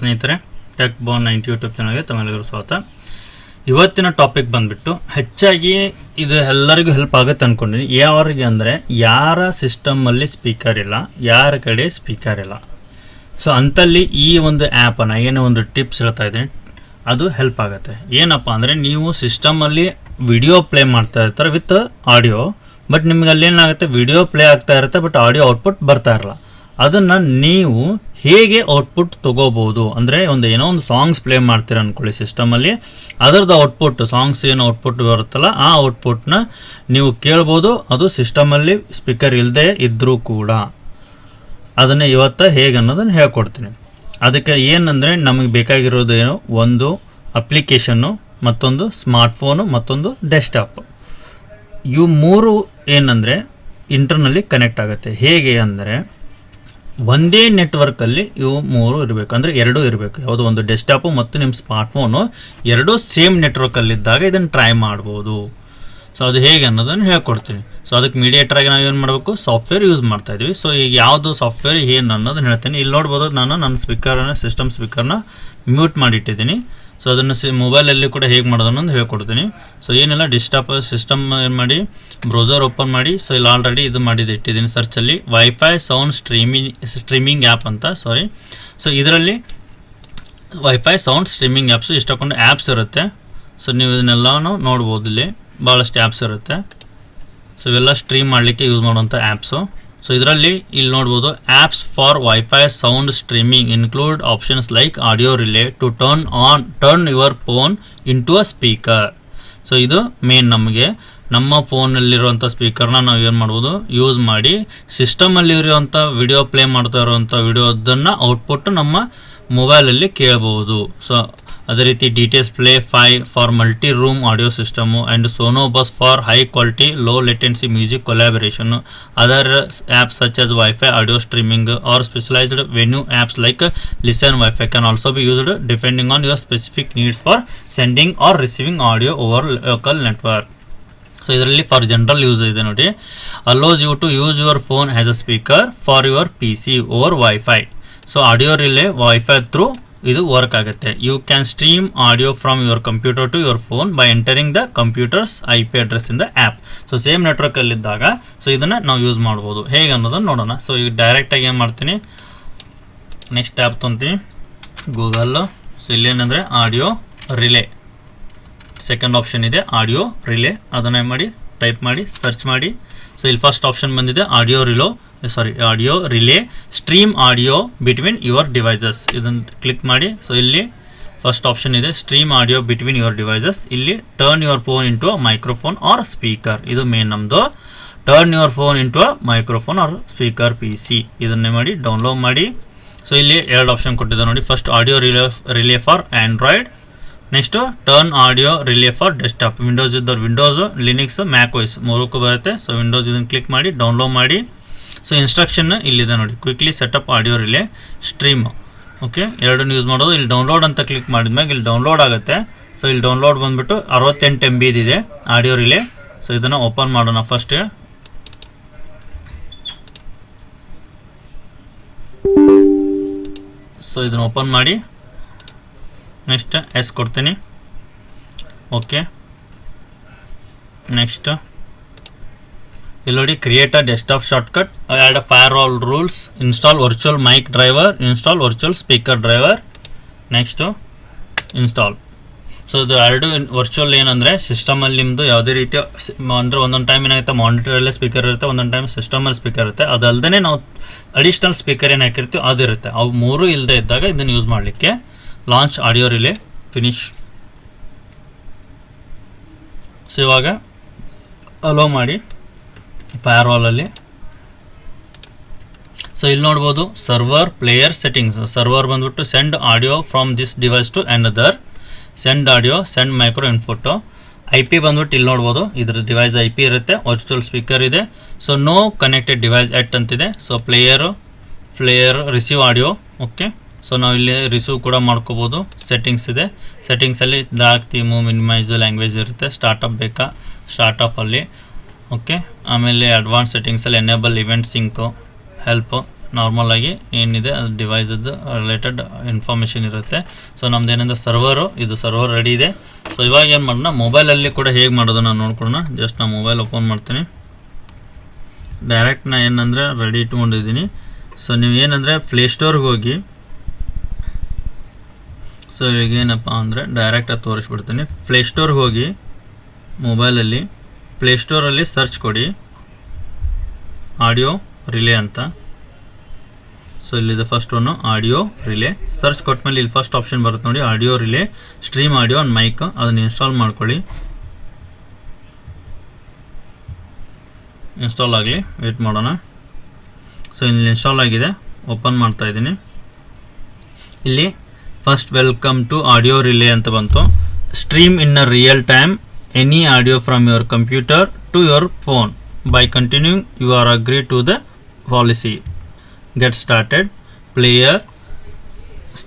ಸ್ನೇಹಿತರೆ, ಟೆಕ್ ಬಾನ್ 90 ಯೂಟ್ಯೂಬ್ ಚಾನಲ್ಗೆ ತಮ್ಮೆಲ್ಲರಿಗೂ ಸ್ವಾಗತ. ಇವತ್ತಿನ ಟಾಪಿಕ್ ಬಂದುಬಿಟ್ಟು ಹೆಚ್ಚಾಗಿ ಇದು ಎಲ್ಲರಿಗೂ ಹೆಲ್ಪ್ ಆಗುತ್ತೆ ಅಂದ್ಕೊಂಡಿನಿ. ಯಾರಿಗೆ ಅಂದರೆ ಯಾರ ಸಿಸ್ಟಮಲ್ಲಿ ಸ್ಪೀಕರ್ ಇಲ್ಲ, ಯಾರ ಕಡೆ ಸ್ಪೀಕರ್ ಇಲ್ಲ. ಸೊ ಅಂಥಲ್ಲಿ ಈ ಒಂದು ಆ್ಯಪನ್ನು ಏನೋ ಒಂದು ಟಿಪ್ಸ್ ಹೇಳ್ತಾ ಇದ್ದೀನಿ, ಅದು ಹೆಲ್ಪ್ ಆಗುತ್ತೆ. ಏನಪ್ಪ ಅಂದರೆ ನೀವು ಸಿಸ್ಟಮಲ್ಲಿ ವಿಡಿಯೋ ಪ್ಲೇ ಮಾಡ್ತಾ ಇರ್ತಾರೆ ವಿತ್ ಆಡಿಯೋ, ಬಟ್ ನಿಮ್ಗೆ ಅಲ್ಲಿ ಏನಾಗುತ್ತೆ, ವಿಡಿಯೋ ಪ್ಲೇ ಆಗ್ತಾ ಇರುತ್ತೆ ಬಟ್ ಆಡಿಯೋ ಔಟ್ಪುಟ್ ಬರ್ತಾ ಇರಲ್ಲ. ಅದನ್ನು ನೀವು ಹೇಗೆ ಔಟ್ಪುಟ್ ತೊಗೋಬೋದು ಅಂದರೆ ಏನೋ ಒಂದು ಸಾಂಗ್ಸ್ ಪ್ಲೇ ಮಾಡ್ತೀರ ಅಂದ್ಕೊಳ್ಳಿ ಸಿಸ್ಟಮಲ್ಲಿ, ಅದರದ್ದು ಔಟ್ಪುಟ್ ಸಾಂಗ್ಸ್ ಏನು ಔಟ್ಪುಟ್ ಬರುತ್ತಲ್ಲ ಆ ಔಟ್ಪುಟ್ನ ನೀವು ಕೇಳ್ಬೋದು. ಅದು ಸಿಸ್ಟಮಲ್ಲಿ ಸ್ಪೀಕರ್ ಇಲ್ಲದೆ ಇದ್ದರೂ ಕೂಡ ಅದನ್ನೇ ಇವತ್ತು ಹೇಗೆ ಅನ್ನೋದನ್ನು ಹೇಳ್ಕೊಡ್ತೀನಿ. ಅದಕ್ಕೆ ಏನಂದರೆ ನಮಗೆ ಬೇಕಾಗಿರೋದು ಏನು, ಒಂದು ಅಪ್ಲಿಕೇಶನ್ನು, ಮತ್ತೊಂದು ಸ್ಮಾರ್ಟ್ಫೋನು, ಮತ್ತೊಂದು ಡೆಸ್ಕ್ಟಾಪ್. ಇವು ಮೂರು ಏನಂದರೆ ಇಂಟರ್ನಲ್ಲಿ ಕನೆಕ್ಟ್ ಆಗುತ್ತೆ. ಹೇಗೆ ಅಂದರೆ ಒಂದೇ ನೆಟ್ವರ್ಕಲ್ಲಿ ಇವು ಮೂರು ಇರಬೇಕು, ಅಂದರೆ ಎರಡೂ ಇರಬೇಕು. ಯಾವುದೋ ಒಂದು ಡೆಸ್ಕ್ಟಾಪು ಮತ್ತು ನಿಮ್ಮ ಸ್ಮಾರ್ಟ್ಫೋನು ಎರಡೂ ಸೇಮ್ ನೆಟ್ವರ್ಕಲ್ಲಿದ್ದಾಗ ಇದನ್ನು ಟ್ರೈ ಮಾಡ್ಬೋದು. ಸೊ ಅದು ಹೇಗೆ ಅನ್ನೋದನ್ನು ಹೇಳ್ಕೊಡ್ತೀನಿ. ಸೊ ಅದಕ್ಕೆ ಮೀಡಿಯೇಟ್ರಾಗಿ ನಾವು ಏನು ಮಾಡಬೇಕು, ಸಾಫ್ಟ್ವೇರ್ ಯೂಸ್ ಮಾಡ್ತಾಯಿದ್ವಿ. ಸೊ ಈಗ ಯಾವುದು ಸಾಫ್ಟ್ವೇರ್ ಏನು ಅನ್ನೋದನ್ನು ಹೇಳ್ತೀನಿ. ಇಲ್ಲಿ ನೋಡ್ಬೋದು, ನಾನು ನನ್ನ ಸ್ಪೀಕರನ್ನ ಸಿಸ್ಟಮ್ ಸ್ಪೀಕರ್ನ ಮ್ಯೂಟ್ ಮಾಡಿಟ್ಟಿದ್ದೀನಿ. ಸೊ ಅದನ್ನು ಮೊಬೈಲಲ್ಲಿ ಕೂಡ ಹೇಗೆ ಮಾಡೋದು ಅನ್ನೋದು ಹೇಳ್ಕೊಡ್ತೀನಿ. ಸೊ ಏನೆಲ್ಲ ಡೆಸ್ಕ್ಟಾಪ್ ಸಿಸ್ಟಮ್ ಏನು ಮಾಡಿ, ಬ್ರೌಸರ್ ಓಪನ್ ಮಾಡಿ. ಸೊ ಇಲ್ಲಿ ಆಲ್ರೆಡಿ ಇದು ಮಾಡಿದ್ದು ಇಟ್ಟಿದ್ದೀನಿ ಸರ್ಚಲ್ಲಿ, ವೈಫೈ ಸೌಂಡ್ ಸ್ಟ್ರೀಮಿಂಗ್ ಆ್ಯಪ್ ಅಂತ. ಸೊ ಇದರಲ್ಲಿ ವೈಫೈ ಸೌಂಡ್ ಸ್ಟ್ರೀಮಿಂಗ್ ಆ್ಯಪ್ಸು ಇಷ್ಟಕ್ಕೊಂದು ಆ್ಯಪ್ಸ್ ಇರುತ್ತೆ. ಸೊ ನೀವು ಇದನ್ನೆಲ್ಲನೂ ನೋಡ್ಬೋದು, ಇಲ್ಲಿ ಭಾಳಷ್ಟು ಆ್ಯಪ್ಸ್ ಇರುತ್ತೆ. ಸೊ ಇವೆಲ್ಲ ಸ್ಟ್ರೀಮ್ ಮಾಡಲಿಕ್ಕೆ ಯೂಸ್ ಮಾಡುವಂಥ ಆ್ಯಪ್ಸು. ಸೊ ಇದರಲ್ಲಿ ಇಲ್ಲಿ ನೋಡ್ಬೋದು, apps for wifi sound streaming include options like audio relay to turn your phone into a speaker. So ಇದು ಮೇನ್ ನಮಗೆ ನಮ್ಮ ಫೋನಲ್ಲಿರುವಂಥ ಸ್ಪೀಕರ್ನ ನಾವು ಏನು ಮಾಡ್ಬೋದು, ಯೂಸ್ ಮಾಡಿ ಸಿಸ್ಟಮಲ್ಲಿ ಇರುವಂಥ ವಿಡಿಯೋ ಪ್ಲೇ ಮಾಡ್ತಾ ಇರುವಂಥ ವಿಡಿಯೋದನ್ನು ಔಟ್ಪುಟ್ ನಮ್ಮ ಮೊಬೈಲಲ್ಲಿ ಕೇಳ್ಬೋದು. ಸೊ ಅದೇ ರೀತಿ DTS play for multi room audio system and SonoBus for high quality low latency music collaboration. Other apps such as wifi audio streaming or specialised venue apps like listen wifi can also be used depending on your specific needs for sending or receiving audio over local network. So ಇದರಲ್ಲಿ for general use ಇದೆ ನೋಡಿ, allows you to use your phone as a speaker for your PC over wifi. So audio relay wifi through ಇದು work ಆಗುತ್ತೆ. You can stream audio from your computer to your phone by entering the computer's IP address in the app. So same ನೆಟ್ವರ್ಕಲ್ಲಿದ್ದಾಗ so ಇದನ್ನು ನಾವು use ಮಾಡ್ಬೋದು. ಹೇಗೆ ಅನ್ನೋದನ್ನು ನೋಡೋಣ. So ಈಗ ಡೈರೆಕ್ಟಾಗಿ ಏನು ಮಾಡ್ತೀನಿ, ನೆಕ್ಸ್ಟ್ ಆ್ಯಪ್ ತೊಗೊತೀನಿ ಗೂಗಲ್ಲು. ಸೊ ಇಲ್ಲೇನಂದರೆ ಆಡಿಯೋ ರಿಲೇ, ಸೆಕೆಂಡ್ ಆಪ್ಷನ್ ಇದೆ ಆಡಿಯೋ ರಿಲೇ. ಅದನ್ನು ಏನು ಮಾಡಿ, ಟೈಪ್ ಮಾಡಿ, ಸರ್ಚ್ ಮಾಡಿ. ಸೊ ಇಲ್ಲಿ ಫಸ್ಟ್ ಆಪ್ಷನ್ ಬಂದಿದೆ audio relay stream audio between your devices. ಇದನ್ನು ಕ್ಲಿಕ್ ಮಾಡಿ. ಸೊ ಇಲ್ಲಿ ಫಸ್ಟ್ ಆಪ್ಷನ್ ಇದೆ stream audio between your devices. ಇಲ್ಲಿ turn your phone into a microphone or speaker. ಇದು ಮೇನ್ ನಮ್ಮದು, turn your phone into a microphone or speaker PC. ಇದನ್ನೇ ಮಾಡಿ download ಮಾಡಿ. ಸೊ ಇಲ್ಲಿ ಎರಡು ಆಪ್ಷನ್ ಕೊಟ್ಟಿದ್ದಾರೆ ನೋಡಿ, first audio relay for Android, next turn audio relay for desktop. Windows ಇದ್ದವ್ರು ವಿಂಡೋಸು, ಲಿನಿಕ್ಸ್, ಮ್ಯಾಕ್ OS ಮೂರಕ್ಕೂ ಬರುತ್ತೆ. ಸೊ ವಿಂಡೋಸ್ ಇದನ್ನು ಕ್ಲಿಕ್ ಮಾಡಿ ಡೌನ್ಲೋಡ್ ಮಾಡಿ. ಸೊ ಇನ್ಸ್ಟ್ರಕ್ಷನ್ ಇಲ್ಲಿದೆ ನೋಡಿ, quickly setup audio relay stream. Okay, ಎರಡನ್ನು ಯೂಸ್ ಮಾಡೋದು. ಇಲ್ಲಿ ಡೌನ್ಲೋಡ್ ಅಂತ ಕ್ಲಿಕ್ ಮಾಡಿದ್ಮ್ಯಾಗ ಇಲ್ಲಿ ಡೌನ್ಲೋಡ್ ಆಗುತ್ತೆ. ಸೊ ಇಲ್ಲಿ ಡೌನ್ಲೋಡ್ ಬಂದುಬಿಟ್ಟು 68 MB ಇದೆ ಆಡಿಯೋ ರಿಲೇ. ಸೊ ಇದನ್ನು ಓಪನ್ ಮಾಡೋಣ ಫಸ್ಟ್. ಸೊ ಇದನ್ನು ಓಪನ್ ಮಾಡಿ, ನೆಕ್ಸ್ಟ್ ಎಸ್ ಕೊಡ್ತೀನಿ. ಓಕೆ, ನೆಕ್ಸ್ಟ್ ಇಲ್ಲಿ ನೋಡಿ create a desktop shortcut, add a firewall rules, install virtual mic driver, install virtual speaker driver, next install. So ಇದು ಎರಡು ವರ್ಚುವಲ್ ಏನಂದರೆ ಸಿಸ್ಟಮಲ್ಲಿ ನಿಮ್ಮದು ಯಾವುದೇ ರೀತಿಯ ಅಂದರೆ ಒಂದೊಂದು ಟೈಮ್ ಏನಾಗುತ್ತೆ ಮಾನಿಟರಲ್ಲೇ ಸ್ಪೀಕರ್ ಇರುತ್ತೆ, ಒಂದೊಂದು ಟೈಮ್ ಸಿಸ್ಟಮಲ್ಲಿ ಸ್ಪೀಕರ್ ಇರುತ್ತೆ. ಅದಲ್ಲದೆ ನಾವು ಅಡಿಷ್ನಲ್ ಸ್ಪೀಕರ್ ಏನು ಹಾಕಿರ್ತೀವಿ ಅದಿರುತ್ತೆ. ಅವು ಮೂರು ಇಲ್ಲದೆ ಇದ್ದಾಗ ಇದನ್ನು ಯೂಸ್ ಮಾಡಲಿಕ್ಕೆ launch audio relay finish. So ಇವಾಗ ಅಲೋ ಮಾಡಿ ಫೈರ್ವಾಲಲ್ಲಿ. ಸೊ ಇಲ್ಲಿ ನೋಡ್ಬೋದು ಸರ್ವರ್ ಪ್ಲೇಯರ್ ಸೆಟ್ಟಿಂಗ್ಸ್. ಸರ್ವರ್ ಬಂದ್ಬಿಟ್ಟು send audio from this device to another, send audio, send micro ಇನ್ಫೋಟೋ. IP ಬಂದ್ಬಿಟ್ಟು ಇಲ್ಲಿ ನೋಡ್ಬೋದು, ಇದ್ರ ಡಿವೈಸ್ IP ಇರುತ್ತೆ, ವರ್ಚುವಲ್ ಸ್ಪೀಕರ್ ಇದೆ. So no connected device yet ಅಂತಿದೆ. So player player receive audio. Okay, so ನಾವು ಇಲ್ಲಿ ರಿಸೀವ್ ಕೂಡ ಮಾಡ್ಕೋಬೋದು. ಸೆಟ್ಟಿಂಗ್ಸ್ ಇದೆ, ಸೆಟ್ಟಿಂಗ್ಸಲ್ಲಿ ಡಾರ್ಕ್ ಥೀಮು, ಮಿನಿಮೈಸು, ಲ್ಯಾಂಗ್ವೇಜ್ ಇರುತ್ತೆ. ಸ್ಟಾರ್ಟಪ್ ಬೇಕಾ, ಸ್ಟಾರ್ಟಪ್ಪಲ್ಲಿ. ಓಕೆ, ಆಮೇಲೆ ಅಡ್ವಾನ್ಸ್ ಸೆಟ್ಟಿಂಗ್ಸಲ್ಲಿ ಎನೇಬಲ್ ಇವೆಂಟ್ ಸಿಂಕು, ಹೆಲ್ಪು, ನಾರ್ಮಲಾಗಿ ಏನಿದೆ ಅದು ಡಿವೈಸದ್ದು ರಿಲೇಟೆಡ್ ಇನ್ಫಾರ್ಮೇಷನ್ ಇರುತ್ತೆ. ಸೊ ನಮ್ದು ಏನಂದರೆ ಸರ್ವರು, ಇದು ಸರ್ವರ್ ರೆಡಿ ಇದೆ. ಸೊ ಇವಾಗ ಏನು ಮಾಡೋಣ, ಮೊಬೈಲಲ್ಲಿ ಕೂಡ ಹೇಗೆ ಮಾಡೋದು ನಾನು ನೋಡ್ಕೊಳ್ಳೋಣ. ಜಸ್ಟ್ ನಾನು ಮೊಬೈಲ್ ಓಪನ್ ಮಾಡ್ತೀನಿ. ಡೈರೆಕ್ಟ್ ನಾನು ಏನಂದರೆ ರೆಡಿ ಇಟ್ಕೊಂಡಿದ್ದೀನಿ. ಸೊ ನೀವು ಏನಂದರೆ ಪ್ಲೇಸ್ಟೋರ್ಗೆ ಹೋಗಿ, ಸೊ ಈಗೇನಪ್ಪ ಅಂದರೆ ಡೈರೆಕ್ಟಾಗಿ ತೋರಿಸ್ಬಿಡ್ತೀನಿ. ಪ್ಲೇಸ್ಟೋರ್ಗೆ ಹೋಗಿ ಮೊಬೈಲಲ್ಲಿ ಪ್ಲೇಸ್ಟೋರಲ್ಲಿ ಸರ್ಚ್ ಕೊಡಿ ಆಡಿಯೋ ರಿಲೇ ಅಂತ. ಸೊ ಇಲ್ಲಿದೆ first one audio relay. Search ಕೊಟ್ಮೇಲೆ ಇಲ್ಲಿ ಫಸ್ಟ್ ಆಪ್ಷನ್ ಬರುತ್ತೆ ನೋಡಿ, audio relay, stream audio on mic. ಅದನ್ನು ಇನ್ಸ್ಟಾಲ್ ಮಾಡ್ಕೊಳ್ಳಿ. ಇನ್ಸ್ಟಾಲ್ ಆಗಲಿ, ವೇಟ್ ಮಾಡೋಣ. ಸೊ ಇಲ್ಲಿ ಇನ್ಸ್ಟಾಲ್ ಆಗಿದೆ, ಓಪನ್ ಮಾಡ್ತಾ ಇದ್ದೀನಿ. ಇಲ್ಲಿ first welcome to audio relay ಅಂತ ಬಂತು. Stream in a real time any audio from your computer to your phone by continuing you are agree to the policy. Get started, player,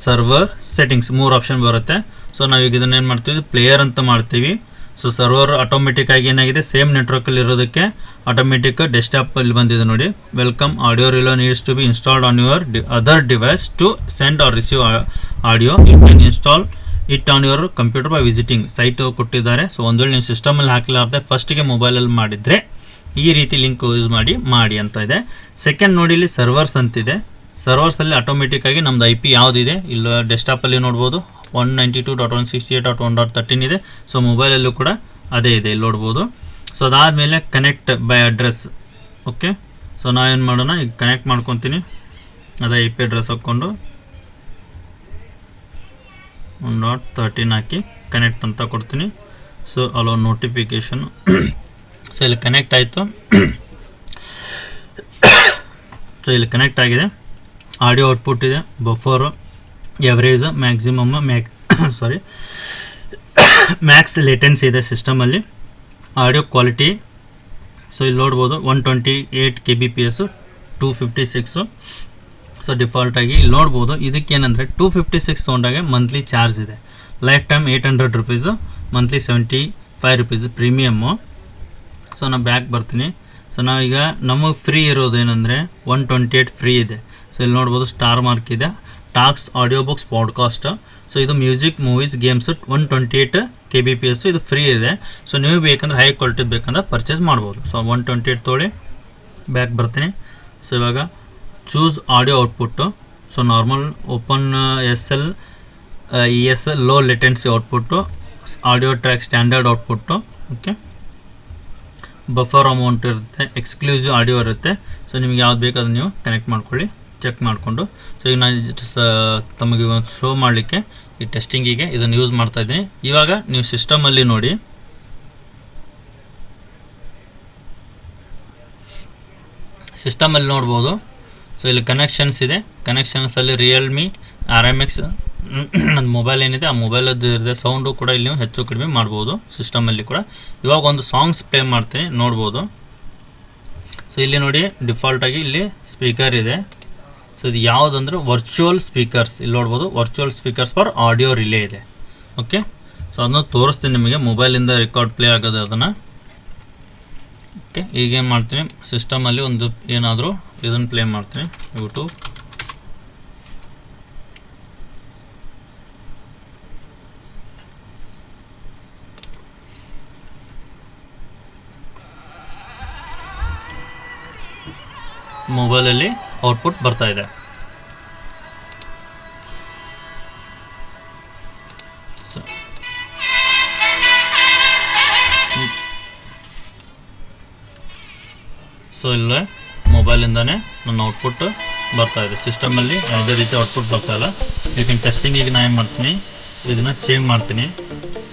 server, settings, 3 option ಬರುತ್ತೆ. So ನಾವೀಗ ಇದನ್ನು ಏನು ಮಾಡ್ತೀವಿ, player ಅಂತ ಮಾಡ್ತೀವಿ. So server ಆಟೋಮೆಟಿಕ್ಕಾಗಿ ಏನಾಗಿದೆ, same ನೆಟ್ವರ್ಕಲ್ಲಿ ಇರೋದಕ್ಕೆ ಆಟೋಮೆಟಿಕ್ ಡೆಸ್ಕ್ಟಾಪಲ್ಲಿ ಬಂದಿದೆ ನೋಡಿ. Welcome audio relay needs to be installed on your other device to send or receive audio. You can install it on your computer by visiting. Site ಕೊಟ್ಟಿದ್ದಾರೆ. So ಒಂದು ವೇಳೆ ನೀವು ಸಿಸ್ಟಮಲ್ಲಿ ಹಾಕಲಾರ್ದೆ ಫಸ್ಟಿಗೆ ಮೊಬೈಲಲ್ಲಿ ಮಾಡಿದರೆ ಈ ರೀತಿ ಲಿಂಕ್ ಯೂಸ್ ಮಾಡಿ ಅಂತ ಇದೆ. ಸೆಕೆಂಡ್ ನೋಡಿ, ಇಲ್ಲಿ ಸರ್ವರ್ಸ್ ಅಂತಿದೆ. ಸರ್ವರ್ಸಲ್ಲಿ ಆಟೋಮೆಟಿಕ್ಕಾಗಿ ನಮ್ಮದು IP ಯಾವುದಿದೆ ಇಲ್ಲ ಡೆಸ್ಕ್ಟಾಪಲ್ಲಿ ನೋಡ್ಬೋದು, 192.168.1.13 ಇದೆ. ಸೊ ಮೊಬೈಲಲ್ಲೂ ಕೂಡ ಅದೇ ಇದೆ, ಇಲ್ಲಿ ನೋಡ್ಬೋದು. ಸೊ ಅದಾದಮೇಲೆ connect by address. Okay, so ನಾವೇನು ಮಾಡೋಣ, ಈಗ ಕನೆಕ್ಟ್ ಮಾಡ್ಕೊತೀನಿ. ಅದೇ IP ಅಡ್ರೆಸ್ ಹಾಕ್ಕೊಂಡು 1.13 ಹಾಕಿ ಕನೆಕ್ಟ್ ಅಂತ ಕೊಡ್ತೀನಿ. ಸೊ ಅಲ್ಲೋ ನೋಟಿಫಿಕೇಷನು. ಸೊ ಇಲ್ಲಿ ಕನೆಕ್ಟ್ ಆಯಿತು. ಸೊ ಇಲ್ಲಿ ಕನೆಕ್ಟ್ ಆಗಿದೆ. ಆಡಿಯೋ ಔಟ್ಪುಟ್ ಇದೆ, ಬಫರು, ಎವರೇಜು, ಮ್ಯಾಕ್ಸಿಮಮ್, ಮ್ಯಾಕ್ಸ್ ಲೇಟೆನ್ಸಿ ಇದೆ ಸಿಸ್ಟಮಲ್ಲಿ. ಆಡಿಯೋ ಕ್ವಾಲಿಟಿ, ಸೊ ಇಲ್ಲಿ ನೋಡ್ಬೋದು 128 kbps 256. ಸೊ ಡಿಫಾಲ್ಟಾಗಿ ಇಲ್ಲಿ ನೋಡ್ಬೋದು. ಇದಕ್ಕೇನೆಂದರೆ 256 ತೊಗೊಂಡಾಗೆ ಮಂತ್ಲಿ ಚಾರ್ಜ್ ಇದೆ. Lifetime 800 rupees, monthly 75 rupees premium. So ನಾನು ಬ್ಯಾಕ್ ಬರ್ತೀನಿ. ಸೊ ನಾವೀಗ ನಮಗೆ ಫ್ರೀ ಇರೋದೇನೆಂದರೆ 128 ಫ್ರೀ ಇದೆ. ಸೊ ಇಲ್ಲಿ ನೋಡ್ಬೋದು ಸ್ಟಾರ್ ಮಾರ್ಕ್ ಇದೆ, talks, audio books, podcast. So ಇದು ಮ್ಯೂಸಿಕ್, ಮೂವೀಸ್, ಗೇಮ್ಸ್ 128 kbps ಇದು ಫ್ರೀ ಇದೆ. ಸೊ ನೀವು ಬೇಕಂದ್ರೆ ಹೈ ಕ್ವಾಲಿಟಿ ಬೇಕಂದ್ರೆ ಪರ್ಚೇಸ್ ಮಾಡ್ಬೋದು. ಸೊ 128 ತೊಗೊಳ್ಳಿ, ಬ್ಯಾಕ್ ಬರ್ತೀನಿ. ಸೊ ಇವಾಗ choose audio output. So normal, open, SL, ES low latency output, audio track standard output. Okay, buffer amount ಇರುತ್ತೆ, ಎಕ್ಸ್ಕ್ಲೂಸಿವ್ ಆಡಿಯೋ ಇರುತ್ತೆ. ಸೊ ನಿಮಗೆ ಯಾವ್ದು ಬೇಕು ಅದನ್ನು ನೀವು ಕನೆಕ್ಟ್ ಮಾಡ್ಕೊಳ್ಳಿ, ಚೆಕ್ ಮಾಡಿಕೊಂಡು. ಸೊ ಈಗ ನಾನು ತಮಗೆ ಒಂದು ಶೋ ಮಾಡಲಿಕ್ಕೆ ಈ ಟೆಸ್ಟಿಂಗಿಗೆ ಇದನ್ನು ಯೂಸ್ ಮಾಡ್ತಾಯಿದ್ದೀನಿ. ಇವಾಗ ನೀವು ಸಿಸ್ಟಮಲ್ಲಿ ನೋಡಿ, ಸಿಸ್ಟಮಲ್ಲಿ ನೋಡ್ಬೋದು. ಸೊ ಇಲ್ಲಿ ಕನೆಕ್ಷನ್ಸ್ ಇದೆ. ಕನೆಕ್ಷನ್ಸಲ್ಲಿ ರಿಯಲ್ಮಿ RMX ನನ್ನ ಮೊಬೈಲ್ ಏನಿದೆ ಆ ಮೊಬೈಲದ್ದು ಇರುತ್ತೆ. ಸೌಂಡು ಕೂಡ ಇಲ್ಲಿ ನೀವು ಹೆಚ್ಚು ಕಡಿಮೆ ಮಾಡ್ಬೋದು ಸಿಸ್ಟಮಲ್ಲಿ ಕೂಡ. ಇವಾಗ ಒಂದು ಸಾಂಗ್ಸ್ ಪ್ಲೇ ಮಾಡ್ತೀನಿ, ನೋಡ್ಬೋದು. ಸೊ ಇಲ್ಲಿ ನೋಡಿ, ಡಿಫಾಲ್ಟಾಗಿ ಇಲ್ಲಿ ಸ್ಪೀಕರ್ ಇದೆ. ಸೊ ಇದು ಯಾವುದಂದ್ರೆ ವರ್ಚುವಲ್ ಸ್ಪೀಕರ್ಸ್. ಇಲ್ಲಿ ನೋಡ್ಬೋದು, virtual speakers for audio relay ಇದೆ. ಓಕೆ, ಸೊ ಅದನ್ನು ತೋರಿಸ್ತೀನಿ ನಿಮಗೆ, ಮೊಬೈಲಿಂದ ರೆಕಾರ್ಡ್ ಪ್ಲೇ ಆಗೋದು ಅದನ್ನು. ಓಕೆ, ಈಗೇನು ಮಾಡ್ತೀನಿ, ಸಿಸ್ಟಮಲ್ಲಿ ಒಂದು ಏನಾದರೂ ಇದನ್ನು ಪ್ಲೇ ಮಾಡ್ತೀನಿ, ಯೂಟ್ಯೂಬ್. ಮೊಬೈಲಲ್ಲಿ ಔಟ್ಪುಟ್ ಬರ್ತಾ ಇದೆ. ಸೊ ಇಲ್ಲೇ ಮೊಬೈಲಿಂದಾನೇ ನನ್ನ ಔಟ್ಪುಟ್ ಬರ್ತಾ ಇದೆ. ಸಿಸ್ಟಮಲ್ಲಿ ಯಾವುದೇ ರೀತಿ ಔಟ್ಪುಟ್ ಬರ್ತಾ ಇಲ್ಲ. ಈಗ ಟೆಸ್ಟಿಂಗಿಗೆ ನಾನು ಏನು ಮಾಡ್ತೀನಿ, ಇದನ್ನು ಚೇಂಜ್ ಮಾಡ್ತೀನಿ.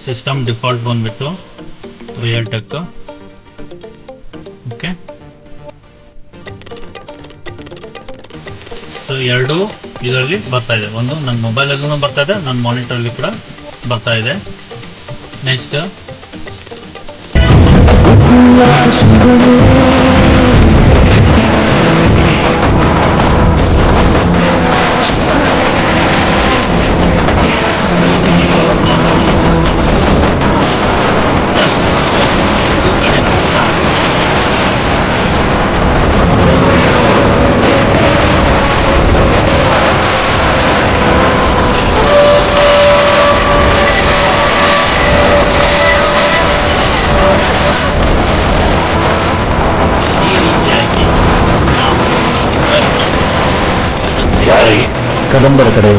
ಸಿಸ್ಟಮ್ ಡಿಫಾಲ್ಟ್ ಬಂದುಬಿಟ್ಟು ರಿಯಲ್ ಟೆಕ್. ಓಕೆ, ಸೊ ಎರಡು ಇದರಲ್ಲಿ ಬರ್ತಾ ಇದೆ. ಒಂದು ನನ್ನ ಮೊಬೈಲಲ್ಲೂ ಬರ್ತಾ ಇದೆ, ನನ್ನ ಮಾನಿಟರಲ್ಲಿ ಕೂಡ ಬರ್ತಾ ಇದೆ. ನೆಕ್ಸ್ಟ್ ಕದಂಬರ ಕಡೆ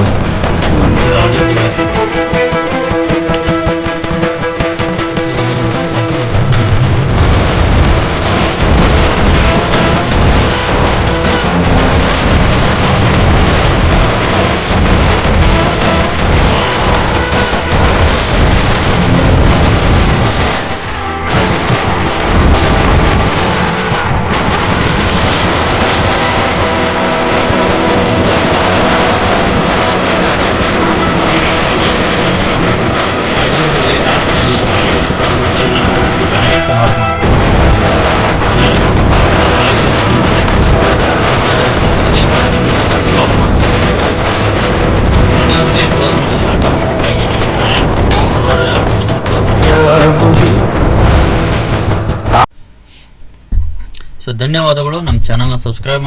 ಸೊ ಧನ್ಯವಾದಗಳು. ನಮ್ಮ ಚಾನಲ್ನ ಸಬ್ಸ್ಕ್ರೈಬ್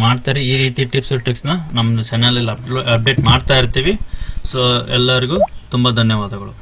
ಮಾಡ್ತಾರೆ. ಈ ರೀತಿ ಟಿಪ್ಸ್ ಟ್ರಿಕ್ಸ್ನ ನಮ್ಮ ಚಾನಲಲ್ಲಿ ಅಪ್ಡೇಟ್ ಮಾಡ್ತಾ ಇರ್ತೀವಿ. ಸೊ ಎಲ್ಲರಿಗೂ ತುಂಬ ಧನ್ಯವಾದಗಳು.